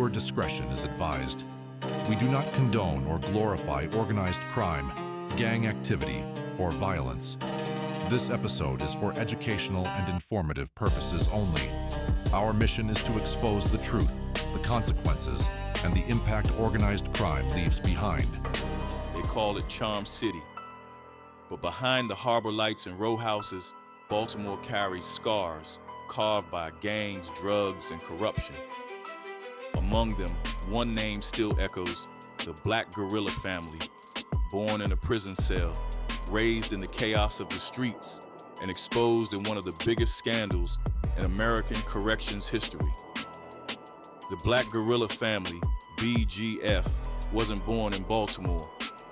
Viewer discretion is advised. We do not condone or glorify organized crime, gang activity, or violence. This episode is for educational and informative purposes only. Our mission is to expose the truth, the consequences, and the impact organized crime leaves behind. They call it Charm City. But behind the harbor lights and row houses, Baltimore carries scars carved by gangs, drugs, and corruption. Among them, one name still echoes: the Black Guerilla Family, born in a prison cell, raised in the chaos of the streets, and exposed in one of the biggest scandals in American corrections history. The Black Guerilla Family, BGF, wasn't born in Baltimore.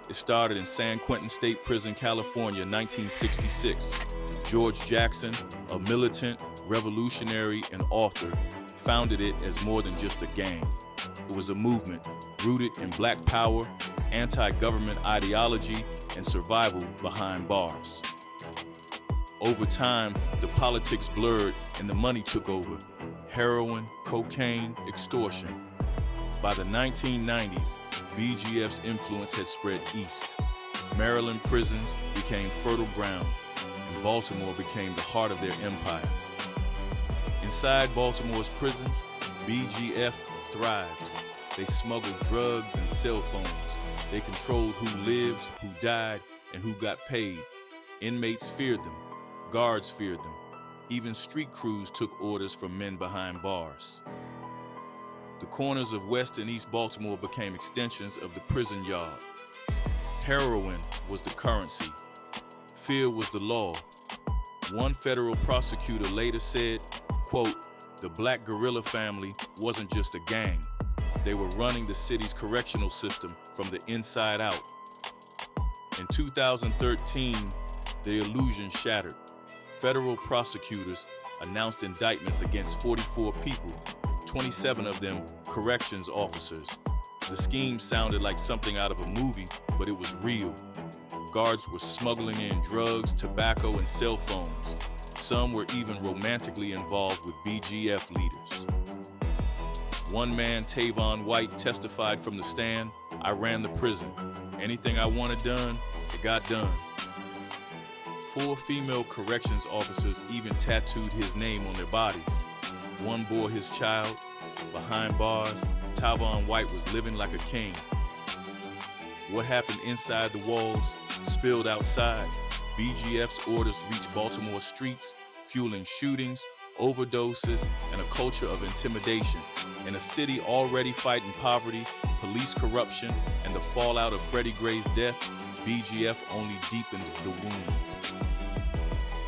It started in San Quentin State Prison, California, 1966. George Jackson, a militant, revolutionary, and author, founded it as more than just a gang. It was a movement rooted in Black power, anti-government ideology, and survival behind bars. Over time, the politics blurred and the money took over. Heroin, cocaine, extortion. By the 1990s, BGF's influence had spread east. Maryland prisons became fertile ground, and Baltimore became the heart of their empire. Inside Baltimore's prisons, BGF thrived. They smuggled drugs and cell phones. They controlled who lived, who died, and who got paid. Inmates feared them. Guards feared them. Even street crews took orders from men behind bars. The corners of West and East Baltimore became extensions of the prison yard. Heroin was the currency. Fear was the law. One federal prosecutor later said, quote, "The Black Guerilla Family wasn't just a gang. They were running the city's correctional system from the inside out." In 2013, the illusion shattered. Federal prosecutors announced indictments against 44 people, 27 of them corrections officers. The scheme sounded like something out of a movie, but it was real. Guards were smuggling in drugs, tobacco, and cell phones. Some were even romantically involved with BGF leaders. One man, Tavon White, testified from the stand, "I ran the prison. Anything I wanted done, it got done." 4 female corrections officers even tattooed his name on their bodies. One bore his child. Behind bars, Tavon White was living like a king. What happened inside the walls spilled outside. BGF's orders reached Baltimore streets, fueling shootings, overdoses, and a culture of intimidation. In a city already fighting poverty, police corruption, and the fallout of Freddie Gray's death, BGF only deepened the wound.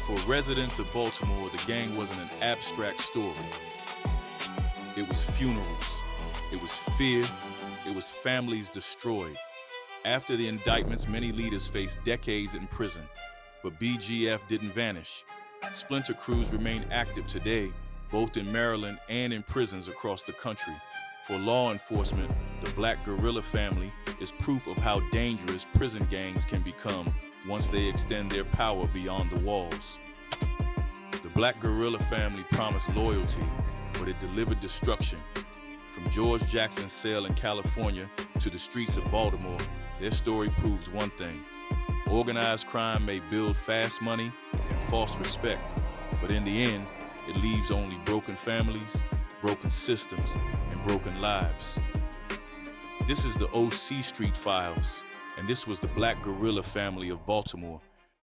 For residents of Baltimore, the gang wasn't an abstract story. It was funerals. It was fear. It was families destroyed. After the indictments, many leaders faced decades in prison, but BGF didn't vanish. Splinter crews remain active today, both in Maryland and in prisons across the country. For law enforcement, the Black Guerilla Family is proof of how dangerous prison gangs can become once they extend their power beyond the walls. The Black Guerilla Family promised loyalty, but it delivered destruction. From George Jackson's cell in California to the streets of Baltimore, their story proves one thing: organized crime may build fast money and false respect, but in the end, it leaves only broken families, broken systems, and broken lives. This is the OC Street Files, and this was the Black Guerilla Family of Baltimore.